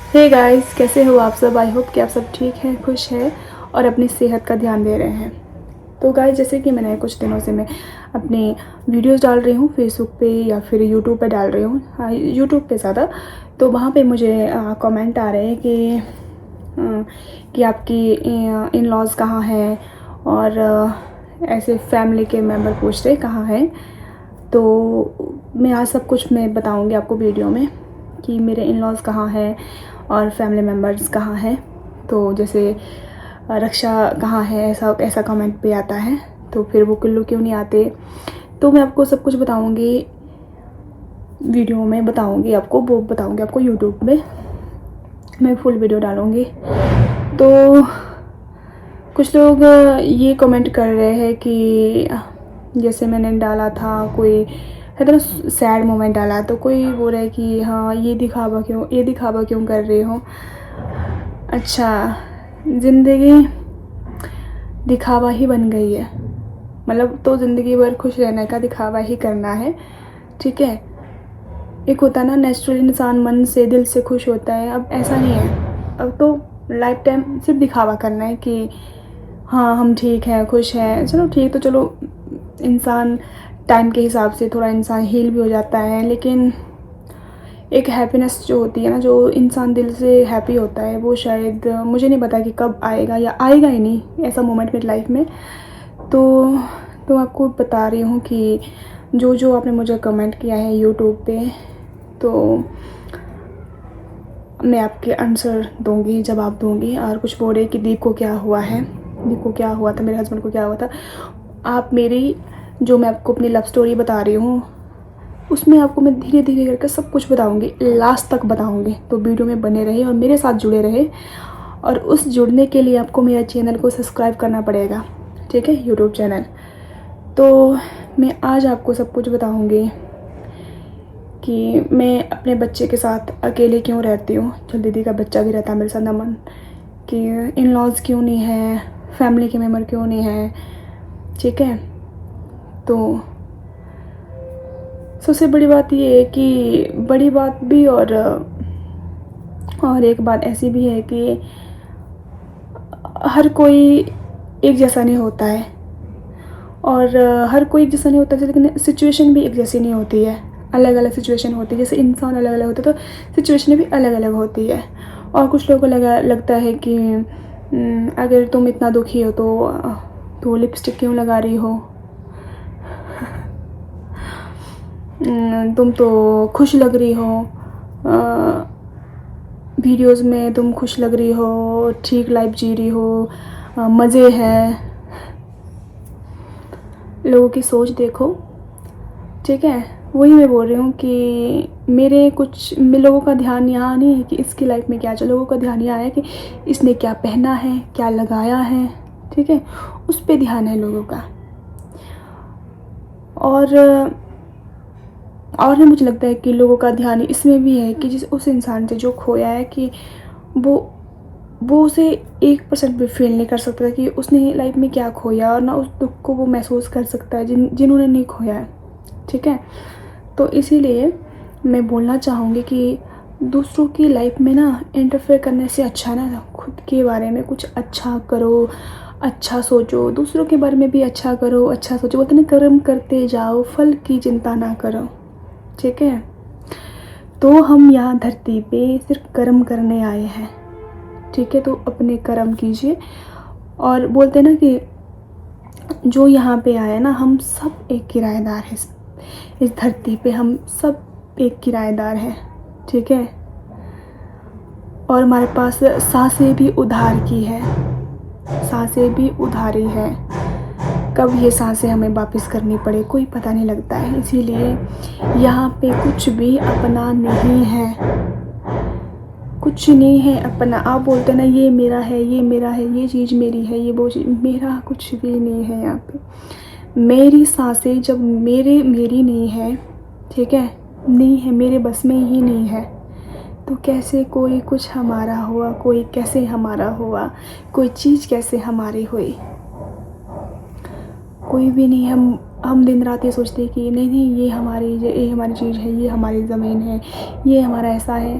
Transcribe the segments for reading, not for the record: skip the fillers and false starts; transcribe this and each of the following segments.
Hey guys, कैसे हो आप सब। आई होप कि आप सब ठीक हैं, खुश हैं और अपनी सेहत का ध्यान दे रहे हैं। तो गाइस, जैसे कि मैंने कुछ दिनों से मैं अपनी वीडियोस डाल रही हूँ फेसबुक पे या फिर यूट्यूब पे डाल रही हूँ। हाँ, यूट्यूब पे ज़्यादा। तो वहाँ पे मुझे कमेंट आ रहे हैं कि आपकी इन लॉज कहाँ हैं, और ऐसे फैमिली के मेम्बर पूछ रहे कहाँ हैं। तो मैं आज सब कुछ मैं बताऊँगी आपको वीडियो में कि मेरे इन लॉज कहाँ हैं और फैमिली मेम्बर्स कहाँ हैं। तो जैसे रक्षा कहाँ है, ऐसा ऐसा कमेंट पे आता है, तो फिर वो कुल्लू क्यों नहीं आते। तो मैं आपको सब कुछ बताऊँगी, वीडियो में बताऊँगी आपको, वो बताऊँगी आपको यूट्यूब में मैं फुल वीडियो डालूँगी। तो कुछ लोग ये कमेंट कर रहे हैं कि जैसे मैंने डाला था कोई है तो सैड मोमेंट डाला, तो कोई बोल रहा है कि हाँ ये दिखावा क्यों कर रहे हो। अच्छा, ज़िंदगी दिखावा ही बन गई है, मतलब तो ज़िंदगी भर खुश रहने का दिखावा ही करना है, ठीक है। एक होता है ना, नेचुरल इंसान मन से दिल से खुश होता है। अब ऐसा नहीं है, अब तो लाइफ टाइम सिर्फ दिखावा करना है कि हाँ हम ठीक हैं, खुश हैं। चलो ठीक, तो चलो इंसान टाइम के हिसाब से थोड़ा इंसान हील भी हो जाता है, लेकिन एक हैप्पीनेस जो होती है ना, जो इंसान दिल से हैप्पी होता है, वो शायद मुझे नहीं पता कि कब आएगा या आएगा ही नहीं ऐसा मोमेंट मेरी लाइफ में। तो आपको बता रही हूँ कि जो जो आपने मुझे कमेंट किया है यूट्यूब पे, तो मैं आपके आंसर दूँगी, जवाब दूँगी। और कुछ बोल रहे कि दीप को क्या हुआ है, दीप को क्या हुआ था, मेरे हस्बैंड को क्या हुआ था। आप मेरी जो मैं आपको अपनी लव स्टोरी बता रही हूँ, उसमें आपको मैं धीरे धीरे करके सब कुछ बताऊँगी, लास्ट तक बताऊँगी। तो वीडियो में बने रहे और मेरे साथ जुड़े रहे। और उस जुड़ने के लिए आपको मेरे चैनल को सब्सक्राइब करना पड़ेगा, ठीक है, यूट्यूब चैनल। तो मैं आज आपको सब कुछ बताऊँगी कि मैं अपने बच्चे के साथ अकेले क्यों रहती हूँ। चल, दीदी का बच्चा भी रहता है मेरे साथ, नमन, कि इन लॉज क्यों नहीं है, फैमिली के मेम्बर क्यों नहीं है, ठीक है। तो सबसे बड़ी बात ये है कि बड़ी बात भी, और एक बात ऐसी भी है कि हर कोई एक जैसा नहीं होता है, और हर कोई एक जैसा नहीं होता है, लेकिन सिचुएशन भी एक जैसी नहीं होती है। अलग अलग सिचुएशन होती है, जैसे इंसान अलग अलग होते हैं तो सिचुएशन भी अलग अलग होती है। और कुछ लोगों को लगता है कि अगर तुम इतना दुखी हो तो लिपस्टिक क्यों लगा रही हो, तुम तो खुश लग रही हो, वीडियोस में तुम खुश लग रही हो, ठीक लाइफ जी रही हो, मज़े हैं। लोगों की सोच देखो, ठीक है। वही मैं बोल रही हूँ कि लोगों का ध्यान यहाँ नहीं है कि इसकी लाइफ में क्या चल, लोगों का ध्यान यहाँ है कि इसने क्या पहना है, क्या लगाया है, ठीक है, उस पे ध्यान है लोगों का। और मुझे लगता है कि लोगों का ध्यान इसमें भी है कि जिस उस इंसान से जो खोया है, कि वो उसे 1% भी फील नहीं कर सकता कि उसने लाइफ में क्या खोया, और ना उस दुख को वो महसूस कर सकता है जिन्होंने नहीं खोया है, ठीक है। तो इसीलिए मैं बोलना चाहूँगी कि दूसरों की लाइफ में ना इंटरफेयर करने से अच्छा ना खुद के बारे में कुछ अच्छा करो, अच्छा सोचो, दूसरों के बारे में भी अच्छा करो, अच्छा सोचो। बोलते ना, कर्म करते जाओ, फल की चिंता ना करो, ठीक है। तो हम यहाँ धरती पे सिर्फ कर्म करने आए हैं, ठीक है। तो अपने कर्म कीजिए। और बोलते ना कि जो यहाँ पे आए ना, हम सब एक किराएदार हैं इस धरती पे, हम सब एक किराएदार हैं, ठीक है। और हमारे पास सांसें भी उधार की है, सांसें भी उधारी है। कब ये सांसें हमें वापस करनी पड़े कोई पता नहीं लगता है। इसीलिए यहाँ पे कुछ भी अपना नहीं है, कुछ नहीं है अपना। आप बोलते ना ये मेरा है, ये मेरा है, ये चीज़ मेरी है, ये वो चीज़, मेरा कुछ भी नहीं है यहाँ पे। मेरी सांसें जब मेरी नहीं है, ठीक है, नहीं है, मेरे बस में ही नहीं है, तो कैसे कोई कुछ हमारा हुआ, कोई कैसे हमारा हुआ, कोई चीज़ कैसे हमारी हुई, कोई भी नहीं। हम दिन रात ये सोचते हैं कि नहीं नहीं ये हमारी चीज़ है, ये हमारी ज़मीन है, ये हमारा ऐसा है।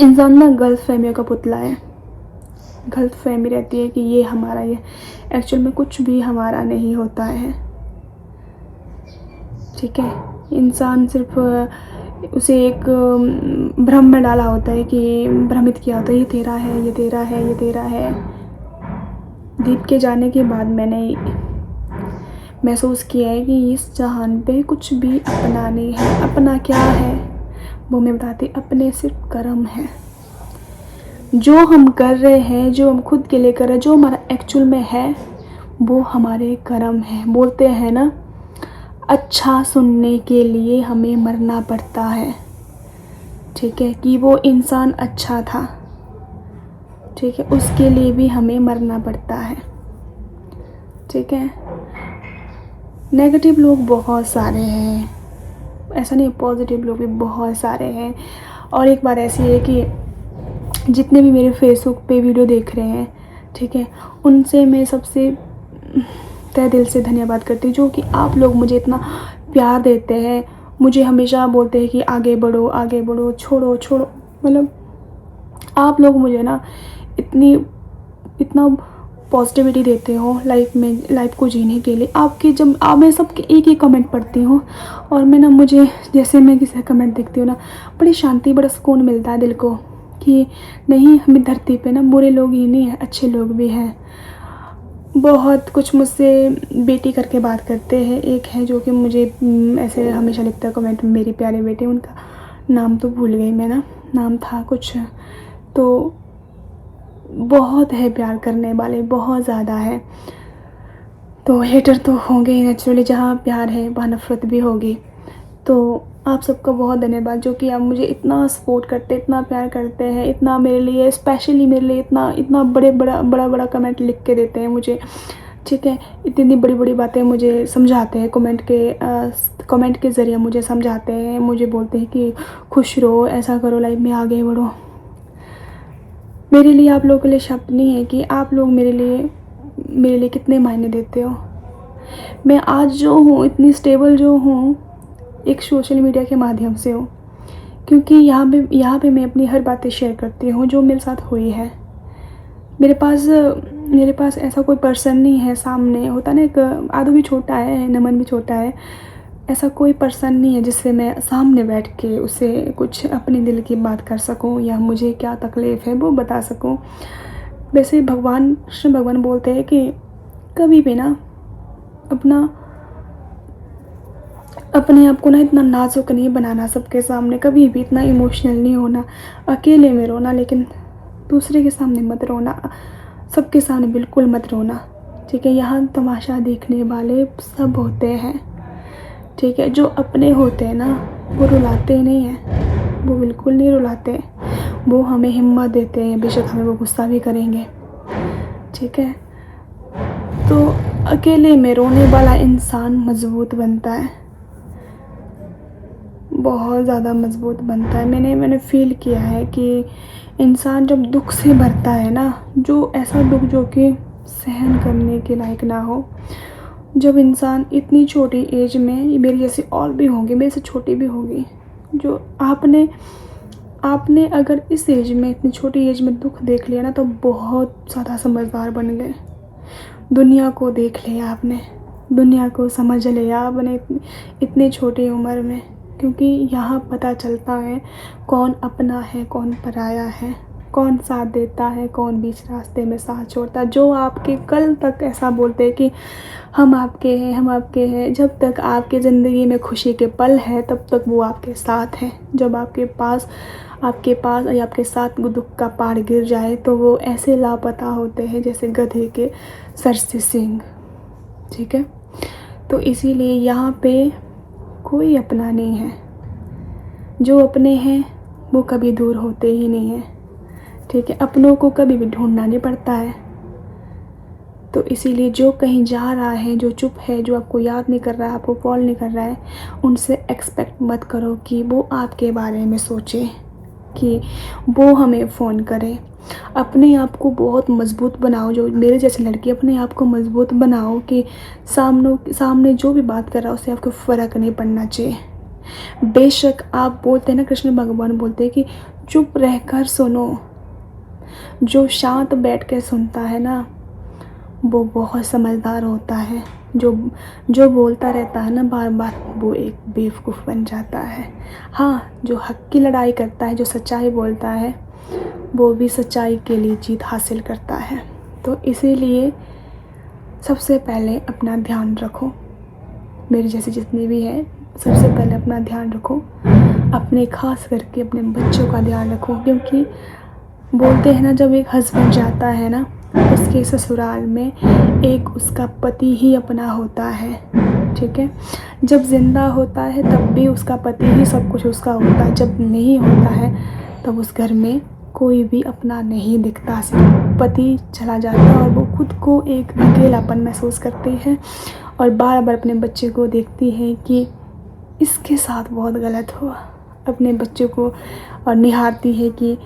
इंसान ना गलत फहमियों का पुतला है। गलत फहमी रहती है कि ये हमारा, ये एक्चुअल में कुछ भी हमारा नहीं होता है। ठीक है, इंसान सिर्फ उसे एक भ्रम में डाला होता है कि भ्रमित किया होता है, ये तेरा है, ये तेरा है, ये तेरा है। दीप के जाने के बाद मैंने महसूस किया है कि इस जहान पे कुछ भी अपना नहीं है। अपना क्या है वो मैं बताती, अपने सिर्फ कर्म है। जो हम कर रहे हैं, जो हम खुद के लिए कर रहे हैं, जो हमारा एक्चुअल में है, वो हमारे कर्म है। बोलते हैं ना, अच्छा सुनने के लिए हमें मरना पड़ता है। ठीक है, कि वो इंसान अच्छा था, ठीक है, उसके लिए भी हमें मरना पड़ता है। ठीक है, नेगेटिव लोग बहुत सारे हैं, ऐसा नहीं, पॉजिटिव लोग भी बहुत सारे हैं। और एक बात ऐसी है कि जितने भी मेरे फेसबुक पे वीडियो देख रहे हैं, ठीक है, उनसे मैं सबसे तहे दिल से धन्यवाद करती हूँ, जो कि आप लोग मुझे इतना प्यार देते हैं। मुझे हमेशा बोलते हैं कि आगे बढ़ो, आगे बढ़ो, छोड़ो छोड़ो। मतलब आप लोग मुझे ना इतना पॉजिटिविटी देते हो लाइफ को जीने के लिए। आपके जब मैं सबके एक ही कमेंट पढ़ती हूँ, और मैं ना, मुझे जैसे मैं किसी का कमेंट देखती हूँ ना, बड़ी शांति, बड़ा सुकून मिलता है दिल को कि नहीं, हमें धरती पे ना बुरे लोग ही नहीं हैं, अच्छे लोग भी हैं। बहुत कुछ मुझसे बेटी करके बात करते हैं। एक है जो कि मुझे ऐसे हमेशा लिखता है कमेंट, मेरी प्यारे बेटे, उनका नाम तो भूल गई मैं ना, नाम था कुछ। तो बहुत है प्यार करने वाले, बहुत ज़्यादा है। तो हेटर तो होंगे ही नेचुरली, जहाँ प्यार है वहाँ नफ़रत भी होगी। तो आप सबका बहुत धन्यवाद, जो कि आप मुझे इतना सपोर्ट करते, इतना प्यार करते हैं, इतना मेरे लिए, स्पेशली मेरे लिए इतना बड़ा कमेंट लिख के देते हैं मुझे। ठीक है, इतनी बड़ी बड़ी बातें मुझे समझाते हैं, कमेंट के ज़रिए मुझे समझाते हैं, मुझे बोलते हैं कि खुश रहो, ऐसा करो, लाइफ में आगे बढ़ो। मेरे लिए आप लोगों के लिए शब्द नहीं है कि आप लोग मेरे लिए कितने मायने देते हो। मैं आज जो हूँ, इतनी स्टेबल जो हूँ, एक सोशल मीडिया के माध्यम से हूँ, क्योंकि यहाँ पे मैं अपनी हर बातें शेयर करती हूँ जो मेरे साथ हुई है। मेरे पास ऐसा कोई पर्सन नहीं है सामने, होता ना, एक आदू भी छोटा है, नमन भी छोटा है, ऐसा कोई पर्सन नहीं है जिससे मैं सामने बैठ के उससे कुछ अपने दिल की बात कर सकूं, या मुझे क्या तकलीफ़ है वो बता सकूं। वैसे कृष्ण भगवान बोलते हैं कि कभी भी ना अपने आप को ना इतना नाजुक नहीं बनाना सबके सामने, कभी भी इतना इमोशनल नहीं होना। अकेले में रोना, लेकिन दूसरे के सामने मत रोना, सबके सामने बिल्कुल मत रोना। ठीक है, यहाँ तमाशा देखने वाले सब होते हैं। ठीक है, जो अपने होते हैं ना, वो रुलाते नहीं हैं, वो बिल्कुल नहीं रुलाते, वो हमें हिम्मत देते हैं, बेशक हमें वो गुस्सा भी करेंगे। ठीक है, तो अकेले में रोने वाला इंसान मजबूत बनता है, बहुत ज़्यादा मजबूत बनता है। मैंने फ़ील किया है कि इंसान जब दुख से भरता है ना, जो ऐसा दुख जो कि सहन करने के लायक ना हो, जब इंसान इतनी छोटी एज में, मेरी जैसी और भी होंगी, मेरे से छोटी भी होगी, जो आपने अगर इस एज में, इतनी छोटी एज में दुख देख लिया ना, तो बहुत ज़्यादा समझदार बन गए। दुनिया को देख लिया आपने, दुनिया को समझ लिया आपने इतनी छोटी उम्र में। क्योंकि यहाँ पता चलता है कौन अपना है, कौन पराया है, कौन साथ देता है, कौन बीच रास्ते में साथ छोड़ता है। जो आपके कल तक ऐसा बोलते हैं कि हम आपके हैं, हम आपके हैं, जब तक आपके ज़िंदगी में खुशी के पल है तब तक वो आपके साथ हैं। जब आपके पास या आपके साथ दुख का पहाड़ गिर जाए तो वो ऐसे लापता होते हैं जैसे गधे के सर से सींग। ठीक है, तो इसीलिए यहाँ पे कोई अपना नहीं है, जो अपने हैं वो कभी दूर होते ही नहीं हैं। ठीक है, अपनों को कभी भी ढूंढना नहीं पड़ता है। तो इसीलिए जो कहीं जा रहा है, जो चुप है, जो आपको याद नहीं कर रहा है, आपको कॉल नहीं कर रहा है, उनसे एक्सपेक्ट मत करो कि वो आपके बारे में सोचे, कि वो हमें फ़ोन करे। अपने आप को बहुत मज़बूत बनाओ, जो मेरे जैसी लड़की, अपने आप को मज़बूत बनाओ कि सामने जो भी बात कर रहा है उससे आपको फ़र्क नहीं पड़ना चाहिए। बेशक आप बोलते हैं ना, कृष्ण भगवान बोलते हैं कि चुप रहकर सुनो, जो शांत बैठ कर सुनता है ना वो बहुत समझदार होता है। जो जो बोलता रहता है ना बार बार वो एक बेवकूफ़ बन जाता है। हाँ, जो हक की लड़ाई करता है, जो सच्चाई बोलता है, वो भी सच्चाई के लिए जीत हासिल करता है। तो इसीलिए सबसे पहले अपना ध्यान रखो, मेरे जैसे जितने भी हैं सबसे पहले अपना ध्यान रखो, अपने ख़ास करके अपने बच्चों का ध्यान रखो। क्योंकि बोलते हैं ना, जब एक हस्बैंड जाता है ना उसके ससुराल में एक उसका पति ही अपना होता है, ठीक है। जब ज़िंदा होता है तब भी उसका पति ही सब कुछ उसका होता है, जब नहीं होता है तब उस घर में कोई भी अपना नहीं दिखता, सिर्फ पति चला जाता है और वो खुद को एक अकेलापन महसूस करती है और बार बार अपने बच्चे को देखती है कि इसके साथ बहुत गलत हुआ, अपने बच्चे को और निहारती है कि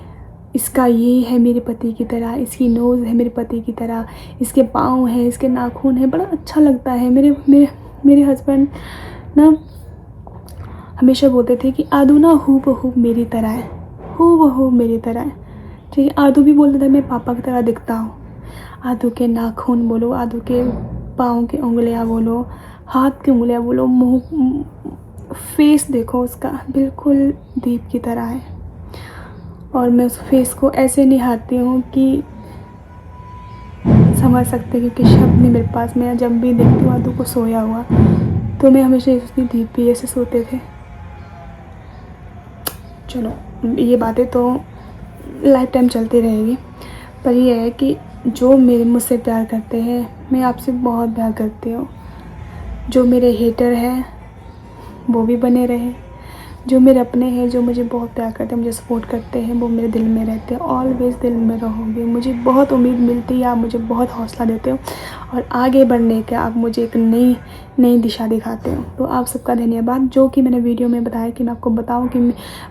इसका ये है मेरे पति की तरह, इसकी नोज़ है मेरे पति की तरह, इसके पाँव हैं, इसके नाखून हैं, बड़ा अच्छा लगता है। मेरे मेरे मेरे हस्बैंड ना हमेशा बोलते थे कि आदू ना हूबहू मेरी तरह है, हूबहू मेरी तरह है, ठीक है। आदू भी बोलता था मैं पापा की तरह दिखता हूँ। आदू के नाखून बोलो, आदू के पाँव की उंगलियाँ बोलो, हाथ की उंगलियाँ बोलो, मुँह, फेस देखो उसका बिल्कुल दीप की तरह है। और मैं उस फेस को ऐसे निहारती हूँ कि समझ सकते हैं, क्योंकि शब्द नहीं मेरे पास। मैं जब भी देखती हूँ आदू को सोया हुआ तो मैं हमेशा सोचती दीप भी ऐसे सोते थे। चलो, ये बातें तो लाइफ टाइम चलती रहेगी, पर ये है कि जो मेरे मुझसे प्यार करते हैं, मैं आपसे बहुत प्यार करती हूँ। जो मेरे हेटर हैं वो भी बने रहे, जो मेरे अपने हैं, जो मुझे बहुत प्यार करते हैं, मुझे सपोर्ट करते हैं, वो मेरे दिल में रहते हैं, ऑलवेज़ दिल में रहोगे। मुझे बहुत उम्मीद मिलती है, आप मुझे बहुत हौसला देते हो और आगे बढ़ने का आप मुझे एक नई दिशा दिखाते हो। तो आप सबका धन्यवाद। जो कि मैंने वीडियो में बताया कि मैं आपको बताऊं कि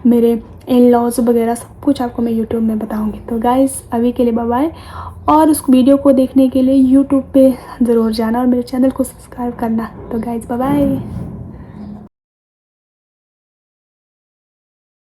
मेरे इन लॉज वगैरह सब कुछ आपको मैं यूट्यूब में बताऊँगी। तो गाइज़ अभी के लिए बाय बाय, और उस वीडियो को देखने के लिए यूट्यूब पर ज़रूर जाना और मेरे चैनल को सब्सक्राइब करना। तो गाइज़ बाय बाय।